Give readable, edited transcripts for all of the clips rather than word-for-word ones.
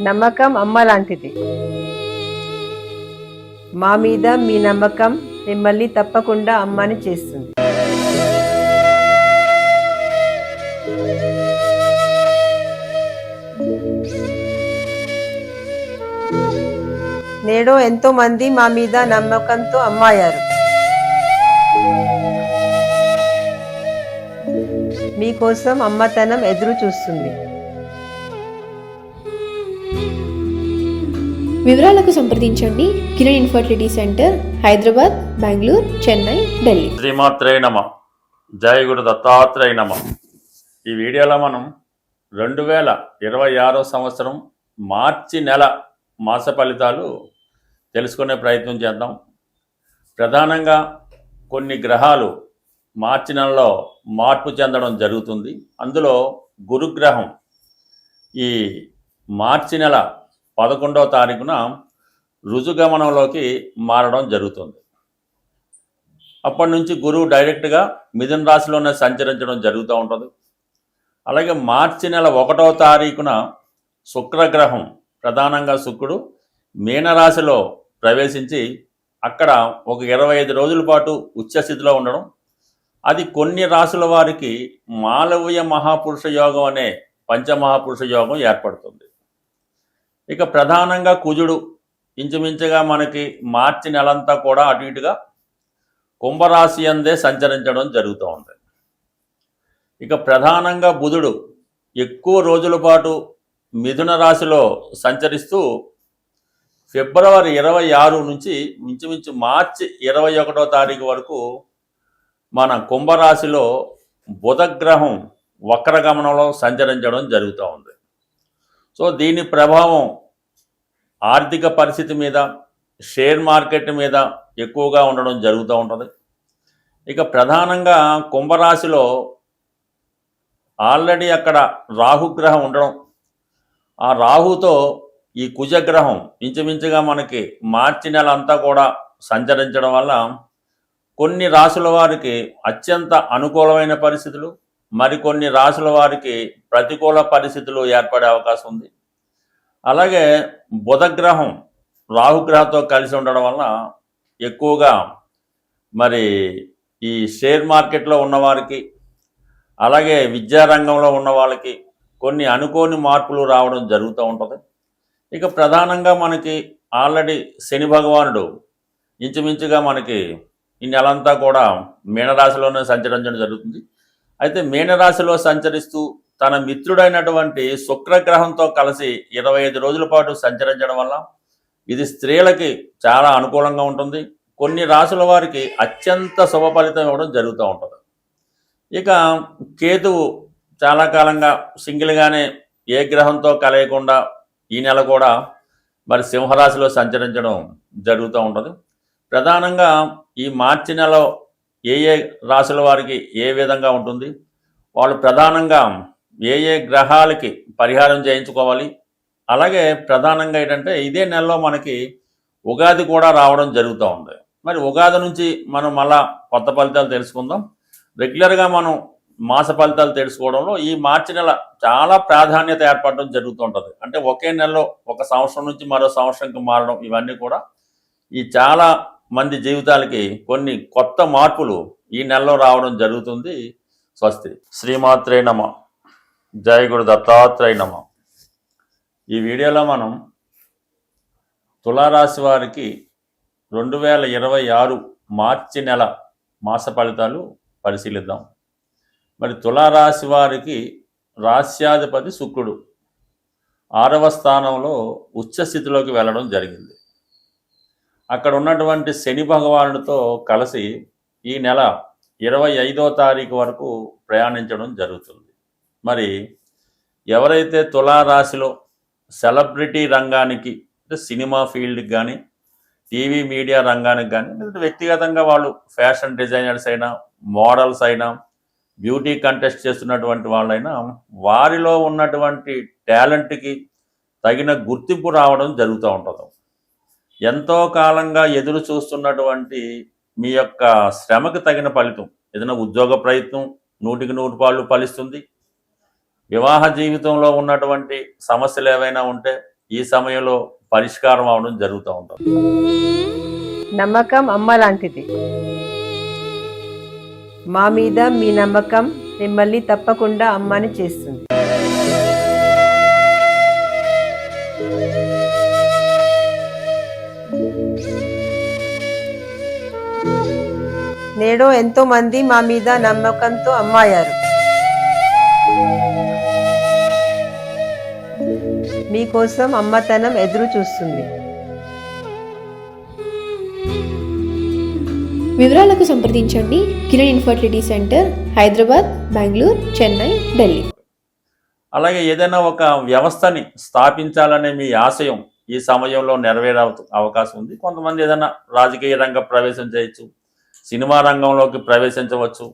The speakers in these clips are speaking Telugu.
నమ్మకం అమ్మ లాంటిది. మా మీద మీ నమ్మకం మిమ్మల్ని తప్పకుండా అమ్మని చేస్తుంది. నేడు ఎంతో మంది మా మీద నమ్మకంతో అమ్మాయారు. మీకోసం అమ్మతనం ఎదురు చూస్తుంది. వివరాలకు సంప్రదించండి. Kiran infertility centre, Hyderabad, Bengaluru, Chennai, Delhi. శ్రీమాత్రే నమః. జయ గురు దత్తాత్రేయ నమః. ఈ వీడియోలో మనం 2026 సంవత్సరం మార్చి నెల మాస ఫలితాలు తెలుసుకునే ప్రయత్నం చేద్దాం. ప్రధానంగా కొన్ని గ్రహాలు మార్చి నెలలో మార్పు చెందడం జరుగుతుంది. అందులో గురుగ్రహం ఈ మార్చి నెల 11వ తారీఖున రుజుగమనంలోకి మారడం జరుగుతుంది. అప్పటి నుంచి గురువు డైరెక్ట్గా మిథున రాశిలోనే సంచరించడం జరుగుతూ ఉంటుంది. అలాగే మార్చి నెల 1వ తారీఖున శుక్రగ్రహం, ప్రధానంగా శుక్రుడు మీనరాశిలో ప్రవేశించి అక్కడ ఒక 25 రోజుల పాటు ఉచ్చస్థితిలో ఉండడం, అది కొన్ని రాశుల వారికి మాలవ్య మహాపురుష యోగం అనే పంచమహాపురుష యోగం ఏర్పడుతుంది. ఇక ప్రధానంగా కుజుడు ఇంచుమించుగా మనకి మార్చి నెలంతా కూడా అటు ఇటుగా కుంభరాశి అందే సంచరించడం జరుగుతూ ఉంది. ఇక ప్రధానంగా బుధుడు ఎక్కువ రోజుల పాటు మిథున రాశిలో సంచరిస్తూ ఫిబ్రవరి 26 నుంచి ఇంచుమించు మార్చి 21వ తారీఖు వరకు మన కుంభరాశిలో బుధగ్రహం వక్రగమనంలో సంచరించడం జరుగుతూ ఉంది. సో దీని ప్రభావం ఆర్థిక పరిస్థితి మీద, షేర్ మార్కెట్ మీద ఎక్కువగా ఉండడం జరుగుతూ ఉంటుంది. ఇక ప్రధానంగా కుంభరాశిలో ఆల్రెడీ అక్కడ రాహుగ్రహం ఉండడం, ఆ రాహుతో ఈ కుజగ్రహం ఇంచుమించుగా మనకి మార్చి నెల అంతా కూడా సంచరించడం వల్ల కొన్ని రాశుల వారికి అత్యంత అనుకూలమైన పరిస్థితులు, మరికొన్ని రాశుల వారికి ప్రతికూల పరిస్థితులు ఏర్పడే అవకాశం ఉంది. అలాగే బుధగ్రహం రాహుగ్రహంతో కలిసి ఉండడం వల్ల ఎక్కువగా మరి ఈ షేర్ మార్కెట్లో ఉన్నవారికి, అలాగే విద్యారంగంలో ఉన్న వాళ్ళకి కొన్ని అనుకోని మార్పులు రావడం జరుగుతూ ఉంటుంది. ఇక ప్రధానంగా మనకి ఆల్రెడీ శని భగవానుడు ఇంచుమించుగా మనకి ఈ నెలంతా కూడా మీనరాశిలోనే సంచరించడం జరుగుతుంది. అయితే మీనరాశిలో సంచరిస్తూ తన మిత్రుడైనటువంటి శుక్రగ్రహంతో కలిసి 25 రోజుల పాటు సంచరించడం వల్ల ఇది స్త్రీలకి చాలా అనుకూలంగా ఉంటుంది. కొన్ని రాశుల వారికి అత్యంత శుభ ఫలితం ఇవ్వడం జరుగుతూ ఉంటుంది. ఇక కేతువు చాలా కాలంగా సింగిల్గానే ఏ గ్రహంతో కలయకుండా ఈ నెల కూడా మరి సింహరాశిలో సంచరించడం జరుగుతూ ఉంటుంది. ప్రధానంగా ఈ మార్చి నెల ఏ రాశుల వారికి ఏ విధంగా ఉంటుంది, వాళ్ళు ప్రధానంగా ఏ గ్రహాలకి పరిహారం చేయించుకోవాలి, అలాగే ప్రధానంగా ఏంటంటే ఇదే నెలలో మనకి ఉగాది కూడా రావడం జరుగుతూ ఉంది. మరి ఉగాది నుంచి మనం మళ్ళా కొత్త ఫలితాలు తెలుసుకుందాం. రెగ్యులర్గా మనం మాస ఫలితాలు తెలుసుకోవడంలో ఈ మార్చి నెల చాలా ప్రాధాన్యత ఏర్పడడం జరుగుతూ ఉంటుంది. అంటే ఒకే నెలలో ఒక సంవత్సరం నుంచి మరో సంవత్సరంకి మారడం, ఇవన్నీ కూడా ఈ చాలా మంది జీవితాలకి కొన్ని కొత్త మార్పులు ఈ నెలలో రావడం జరుగుతుంది. స్వస్తి. శ్రీమాత్రే నమః. జయ గురు దత్తాత్రేయ నమః. ఈ వీడియోలో మనం తులారాశి వారికి 2026 మార్చి నెల మాస ఫలితాలు పరిశీలిద్దాం. మరి తులారాశి వారికి రాశ్యాధిపతి శుక్రుడు 6వ స్థానంలో ఉచ్చస్థితిలోకి వెళ్ళడం జరిగింది. అక్కడ ఉన్నటువంటి శని భగవానుడితో కలిసి ఈ నెల 25వ తారీఖు వరకు ప్రయాణించడం జరుగుతుంది. మరి ఎవరైతే తులారాశిలో సెలబ్రిటీ రంగానికి, అంటే సినిమా ఫీల్డ్కి కానీ, టీవీ మీడియా రంగానికి కానీ, లేదంటే వ్యక్తిగతంగా వాళ్ళు ఫ్యాషన్ డిజైనర్స్ అయినా, మోడల్స్ అయినా, బ్యూటీ కంటెస్ట్ చేస్తున్నటువంటి వాళ్ళైనా, వారిలో ఉన్నటువంటి టాలెంట్కి తగిన గుర్తింపు రావడం జరుగుతూ ఉంటుంది. ఎంతో కాలంగా ఎదురు చూస్తున్నటువంటి మీ యొక్క శ్రమకు తగిన ఫలితం, ఏదైనా ఉద్యోగ ప్రయత్నం 100కి 100 పాళ్ళు ఫలిస్తుంది. వివాహ జీవితంలో ఉన్నటువంటి సమస్యలు ఏవైనా ఉంటే ఈ సమయంలో పరిష్కారం అవడం జరుగుతూ ఉంటుంది. నమ్మకం అమ్మ లాంటిది. మా మీద మీ నమ్మకం మిమ్మల్ని తప్పకుండా అమ్మని చేస్తుంది. నేడు ఎంతో మంది మా మీద నమ్మకంతో అమ్మాయారు. మీకోసం అమ్మతనం ఎదురు చూస్తుంది. వివరాలకు సంప్రదించండి కిరణ్ ఇన్ఫర్టిలిటీ సెంటర్, హైదరాబాద్, బెంగళూరు, చెన్నై, ఢిల్లీ. అలాగే ఏదైనా ఒక వ్యవస్థని స్థాపించాలనే మీ ఆశయం ఈ సమయంలో నెరవేరే అవకాశం ఉంది. కొంతమంది ఏదైనా రాజకీయ రంగ ప్రవేశం చేయొచ్చు, సినిమా రంగంలోకి ప్రవేశించవచ్చు,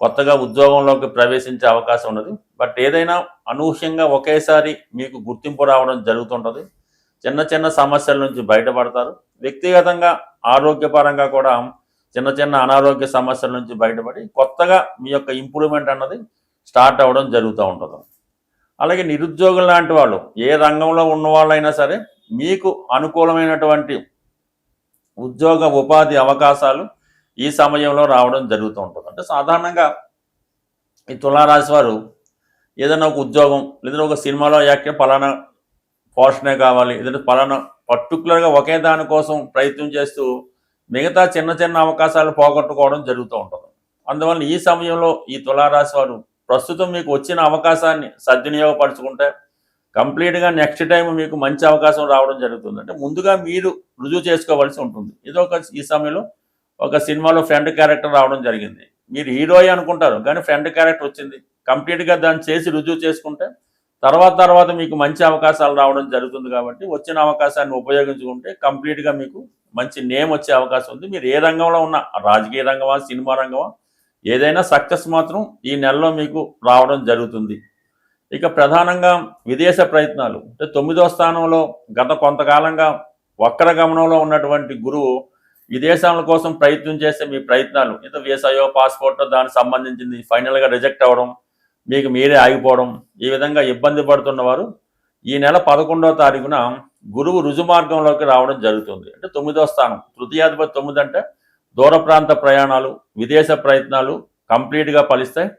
కొత్తగా ఉద్యోగంలోకి ప్రవేశించే అవకాశం ఉన్నది. బట్ ఏదైనా అనూహ్యంగా ఒకేసారి మీకు గుర్తింపు రావడం జరుగుతుంటుంది. చిన్న చిన్న సమస్యల నుంచి బయటపడతారు. వ్యక్తిగతంగా ఆరోగ్యపరంగా కూడా చిన్న చిన్న అనారోగ్య సమస్యల నుంచి బయటపడి కొత్తగా మీ యొక్క ఇంప్రూవ్మెంట్ అన్నది స్టార్ట్ అవ్వడం జరుగుతూ ఉంటుంది. అలాగే నిరుద్యోగులు లాంటి వాళ్ళు, ఏ రంగంలో ఉన్న వాళ్ళైనా సరే మీకు అనుకూలమైనటువంటి ఉద్యోగ ఉపాధి అవకాశాలు ఈ సమయంలో రావడం జరుగుతూ ఉంటుంది. అంటే సాధారణంగా ఈ తులారాశి వారు ఏదైనా ఒక ఉద్యోగం లేదంటే ఒక సినిమాలో యాక్టివ్ పలానా పోర్షనే కావాలి, లేదంటే పలానా పర్టికులర్గా ఒకే దానికోసం ప్రయత్నం చేస్తూ మిగతా చిన్న చిన్న అవకాశాలు పోగొట్టుకోవడం జరుగుతూ ఉంటుంది. అందువల్ల ఈ సమయంలో ఈ తులారాశి వారు ప్రస్తుతం మీకు వచ్చిన అవకాశాన్ని సద్వినియోగపరచుకుంటే కంప్లీట్గా నెక్స్ట్ టైం మీకు మంచి అవకాశం రావడం జరుగుతుంది. అంటే ముందుగా మీరు రుజువు చేసుకోవాల్సి ఉంటుంది. ఈ సమయంలో ఒక సినిమాలో ఫ్రెండ్ క్యారెక్టర్ రావడం జరిగింది. మీరు హీరోయే అనుకుంటారు కానీ ఫ్రెండ్ క్యారెక్టర్ వచ్చింది. కంప్లీట్గా దాన్ని చేసి రుజువు చేసుకుంటే తర్వాత మీకు మంచి అవకాశాలు రావడం జరుగుతుంది. కాబట్టి వచ్చిన అవకాశాన్ని ఉపయోగించుకుంటే కంప్లీట్గా మీకు మంచి నేమ్ వచ్చే అవకాశం ఉంది. మీరు ఏ రంగంలో ఉన్నా, రాజకీయ రంగమా, సినిమా రంగమా, ఏదైనా సక్సెస్ మాత్రం ఈ నెలలో మీకు రావడం జరుగుతుంది. ఇక ప్రధానంగా విదేశ ప్రయత్నాలు, అంటే 9వ స్థానంలో గత కొంతకాలంగా వక్ర గమనంలో ఉన్నటువంటి గురువు విదేశాల కోసం ప్రయత్నం చేసే మీ ప్రయత్నాలు, ఏదో వీసాయో పాస్పోర్టో దానికి సంబంధించింది ఫైనల్గా రిజెక్ట్ అవ్వడం, మీకు మీరే ఆగిపోవడం, ఈ విధంగా ఇబ్బంది పడుతున్నవారు ఈ నెల 11వ తారీఖున గురువు రుజుమార్గంలోకి రావడం జరుగుతుంది. అంటే 9వ స్థానం, తృతీయాధిపతి 9 అంటే దూర ప్రాంత ప్రయాణాలు, విదేశ ప్రయత్నాలు కంప్లీట్గా ఫలిస్తాయి.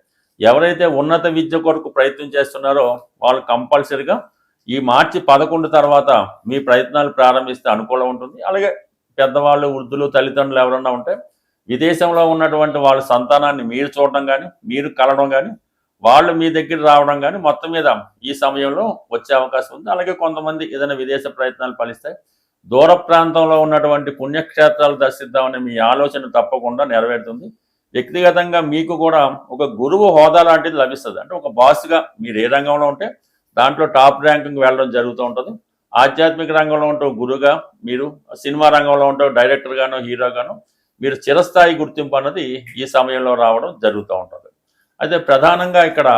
ఎవరైతే ఉన్నత విద్య కొరకు ప్రయత్నం చేస్తున్నారో వాళ్ళు కంపల్సరిగా ఈ మార్చి 11 తర్వాత మీ ప్రయత్నాలు ప్రారంభిస్తే అనుకూలం ఉంటుంది. అలాగే పెద్దవాళ్ళు, వృద్ధులు, తల్లిదండ్రులు ఎవరన్నా ఉంటే విదేశంలో ఉన్నటువంటి వాళ్ళ సంతానాన్ని మీరు చూడడం కానీ, మీరు కలవడం కానీ, వాళ్ళు మీ దగ్గర రావడం కానీ మొత్తం మీద ఈ సమయంలో వచ్చే అవకాశం ఉంది. అలాగే కొంతమంది ఏదైనా విదేశ ప్రయత్నాలు ఫలిస్తాయి. దూర ప్రాంతంలో ఉన్నటువంటి పుణ్యక్షేత్రాలు దర్శిద్దామనే మీ ఆలోచన తప్పకుండా నెరవేరుతుంది. వ్యక్తిగతంగా మీకు కూడా ఒక గురువు హోదా లాంటిది లభిస్తుంది. అంటే ఒక బాస్గా మీరు ఏ రంగంలో ఉంటే దాంట్లో టాప్ ర్యాంకింగ్ వెళ్ళడం జరుగుతూ ఉంటుంది. ఆధ్యాత్మిక రంగంలో ఉంటే గురుగా, మీరు సినిమా రంగంలో ఉంటే డైరెక్టర్గానో, హీరోగానో మీరు చిరస్థాయి గుర్తింపు అన్నది ఈ సమయంలో రావడం జరుగుతూ ఉంటుంది. అయితే ప్రధానంగా ఇక్కడ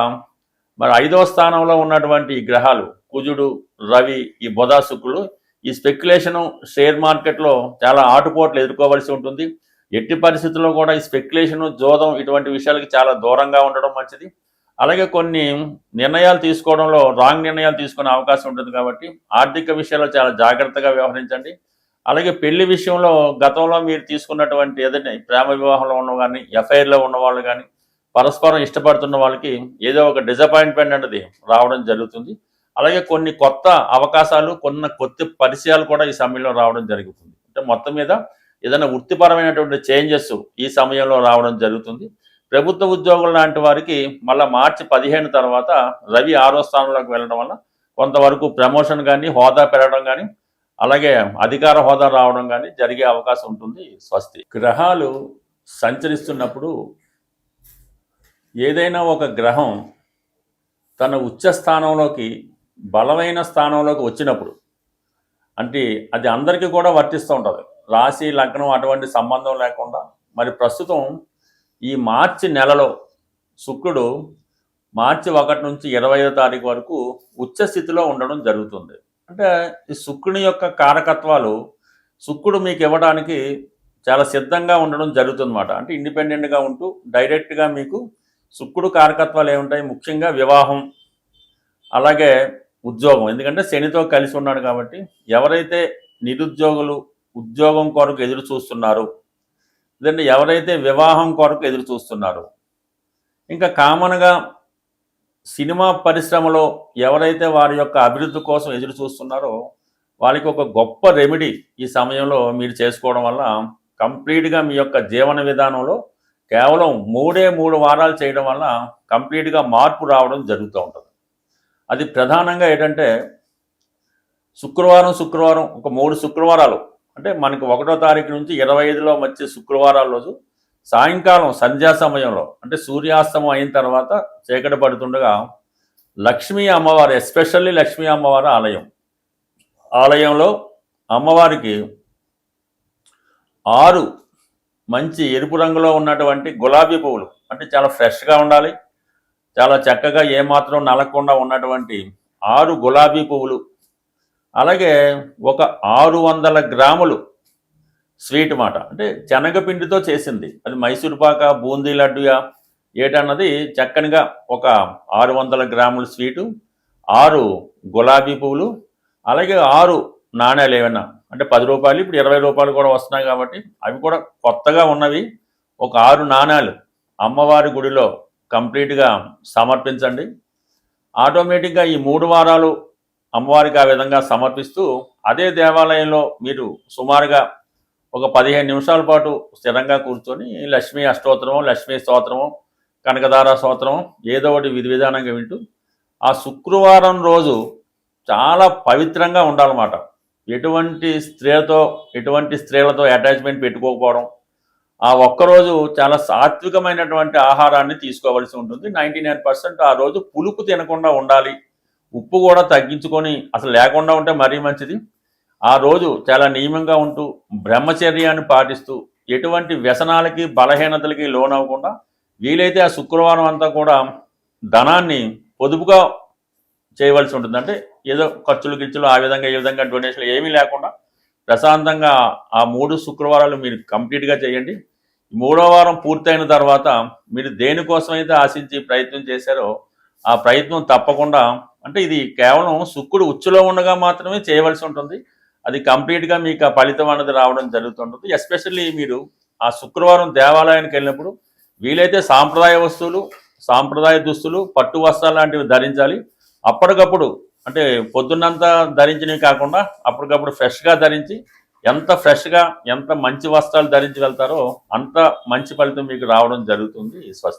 మరి 5వ స్థానంలో ఉన్నటువంటి ఈ గ్రహాలు కుజుడు, రవి, ఈ బుధ, శుక్రులు ఈ స్పెక్యులేషను షేర్ మార్కెట్లో చాలా ఆటుపోట్లు ఎదుర్కోవాల్సి ఉంటుంది. ఎట్టి పరిస్థితుల్లో కూడా ఈ స్పెక్యులేషను, జోదం ఇటువంటి విషయాలకి చాలా దూరంగా ఉండడం మంచిది. అలాగే కొన్ని నిర్ణయాలు తీసుకోవడంలో రాంగ్ నిర్ణయాలు తీసుకునే అవకాశం ఉంటుంది. కాబట్టి ఆర్థిక విషయాల్లో చాలా జాగ్రత్తగా వ్యవహరించండి. అలాగే పెళ్లి విషయంలో గతంలో మీరు తీసుకున్నటువంటి ఏదైనా ప్రేమ వివాహంలో ఉన్న కానీ, ఎఫ్ఐఆర్లో ఉన్న వాళ్ళు కానీ, పరస్పరం ఇష్టపడుతున్న వాళ్ళకి ఏదో ఒక డిసప్పాయింట్మెంట్ అనేది రావడం జరుగుతుంది. అలాగే కొన్ని కొత్త అవకాశాలు, కొత్త పరిచయాలు కూడా ఈ సమయంలో రావడం జరుగుతుంది. అంటే మొత్తం మీద ఏదైనా వృత్తిపరమైనటువంటి చేంజెస్ ఈ సమయంలో రావడం జరుగుతుంది. ప్రభుత్వ ఉద్యోగులు లాంటి వారికి మళ్ళీ మార్చి 15 తర్వాత రవి 6వ స్థానంలోకి వెళ్ళడం వల్ల కొంతవరకు ప్రమోషన్ కానీ, హోదా పెరగడం కానీ, అలాగే అధికార హోదా రావడం కానీ జరిగే అవకాశం ఉంటుంది. స్వస్తి. గ్రహాలు సంచరిస్తున్నప్పుడు ఏదైనా ఒక గ్రహం తన ఉచ్చ స్థానంలోకి, బలమైన స్థానంలోకి వచ్చినప్పుడు, అంటే అది అందరికీ కూడా వర్తిస్తూ ఉంటుంది. రాశి, లగ్నం అటువంటి సంబంధం లేకుండా మరి ప్రస్తుతం ఈ మార్చి నెలలో శుక్రుడు మార్చి 1 నుంచి 20వ తారీఖు వరకు ఉచ్చ స్థితిలో ఉండడం జరుగుతుంది. అంటే ఈ శుక్రుని యొక్క కారకత్వాలు శుక్రుడు మీకు ఇవ్వడానికి చాలా సిద్ధంగా ఉండడం జరుగుతుందన్నమాట. అంటే ఇండిపెండెంట్గా ఉంటూ డైరెక్ట్గా మీకు శుక్రుడు కారకత్వాలు ఏముంటాయి? ముఖ్యంగా వివాహం, అలాగే ఉద్యోగం, ఎందుకంటే శనితో కలిసి ఉన్నాడు కాబట్టి ఎవరైతే నిరుద్యోగులు ఉద్యోగం కొరకు ఎదురు చూస్తున్నారు, లేదంటే ఎవరైతే వివాహం కొరకు ఎదురు చూస్తున్నారు, ఇంకా కామన్గా సినిమా పరిశ్రమలో ఎవరైతే వారి యొక్క అభివృద్ధి కోసం ఎదురు చూస్తున్నారో వాళ్ళకి ఒక గొప్ప రెమెడీ ఈ సమయంలో మీరు చేసుకోవడం వల్ల కంప్లీట్గా మీ యొక్క జీవన విధానంలో కేవలం 3 వారాలు చేయడం వల్ల కంప్లీట్గా మార్పు రావడం జరుగుతూ ఉంటుంది. అది ప్రధానంగా ఏంటంటే శుక్రవారం ఒక 3 శుక్రవారాలు, అంటే మనకి 1వ తారీఖు నుంచి 25లో వచ్చే శుక్రవారాల రోజు సాయంకాలం సంధ్యా సమయంలో, అంటే సూర్యాస్తమం అయిన తర్వాత చీకటి పడుతుండగా లక్ష్మీ అమ్మవారు, ఎస్పెషల్లీ లక్ష్మీ అమ్మవారి ఆలయంలో అమ్మవారికి 6 మంచి ఎరుపు రంగులో ఉన్నటువంటి గులాబీ పువ్వులు, అంటే చాలా ఫ్రెష్గా ఉండాలి, చాలా చక్కగా ఏమాత్రం నలగకుండా ఉన్నటువంటి 6 గులాబీ పువ్వులు, అలాగే ఒక 600 గ్రాములు స్వీట్ మాట, అంటే శనగపిండితో చేసింది, అది మైసూర్ పాక, బూందీ లడ్డుయా ఏటన్నది చక్కనిగా ఒక 600 గ్రాముల స్వీటు, 6 గులాబీ పువ్వులు, అలాగే 6 నాణ్యాలు ఏమైనా, అంటే 10 రూపాయలు, ఇప్పుడు 20 రూపాయలు కూడా వస్తున్నాయి కాబట్టి అవి కూడా కొత్తగా ఉన్నవి, ఒక 6 నాణ్యాలు అమ్మవారి గుడిలో కంప్లీట్గా సమర్పించండి. ఆటోమేటిక్గా ఈ 3 వారాలు అమ్మవారికి ఆ విధంగా సమర్పిస్తూ అదే దేవాలయంలో మీరు సుమారుగా ఒక 15 నిమిషాల పాటు స్థిరంగా కూర్చొని లక్ష్మీ అష్టోత్తరము, లక్ష్మీ స్తోత్రము, కనకదార స్తోత్రం ఏదో ఒకటి విధి విధానంగా వింటూ ఆ శుక్రవారం రోజు చాలా పవిత్రంగా ఉండాలన్నమాట. ఎటువంటి స్త్రీలతో అటాచ్మెంట్ పెట్టుకోకపోవడం, ఆ ఒక్కరోజు చాలా సాత్వికమైనటువంటి ఆహారాన్ని తీసుకోవాల్సి ఉంటుంది. 99% ఆ రోజు పులుపు తినకుండా ఉండాలి, ఉప్పు కూడా తగ్గించుకొని అసలు లేకుండా ఉంటే మరీ మంచిది. ఆ రోజు చాలా నియమంగా ఉంటూ బ్రహ్మచర్యాన్ని పాటిస్తూ ఎటువంటి వ్యసనాలకి బలహీనతలకి లోనవ్వకుండా వీలైతే ఆ శుక్రవారం అంతా కూడా ధనాన్ని పొదుపుగా చేయవలసి ఉంటుంది. అంటే ఏదో ఖర్చులు ఆ విధంగా ఈ విధంగా డొనేషన్లు ఏమీ లేకుండా ప్రశాంతంగా ఆ 3 శుక్రవారాలు మీరు కంప్లీట్గా చేయండి. 3వ వారం పూర్తయిన తర్వాత మీరు దేనికోసమైతే ఆశించి ప్రయత్నం చేశారో ఆ ప్రయత్నం తప్పకుండా, అంటే ఇది కేవలం శుక్రుడు ఉచ్చులో ఉండగా మాత్రమే చేయవలసి ఉంటుంది. అది కంప్లీట్గా మీకు ఆ ఫలితం అనేది రావడం జరుగుతుంటుంది. ఎస్పెషల్లీ మీరు ఆ శుక్రవారం దేవాలయానికి వెళ్ళినప్పుడు వీలైతే సాంప్రదాయ వస్తువులు, సాంప్రదాయ దుస్తులు, పట్టు వస్త్రాలు లాంటివి ధరించాలి. అప్పటికప్పుడు, అంటే పొద్దున్నంతా ధరించినవి కాకుండా అప్పటికప్పుడు ఫ్రెష్గా ధరించి, ఎంత ఫ్రెష్గా ఎంత మంచి వస్త్రాలు ధరించి వెళ్తారో అంత మంచి ఫలితం మీకు రావడం జరుగుతుంది. స్వస్తి.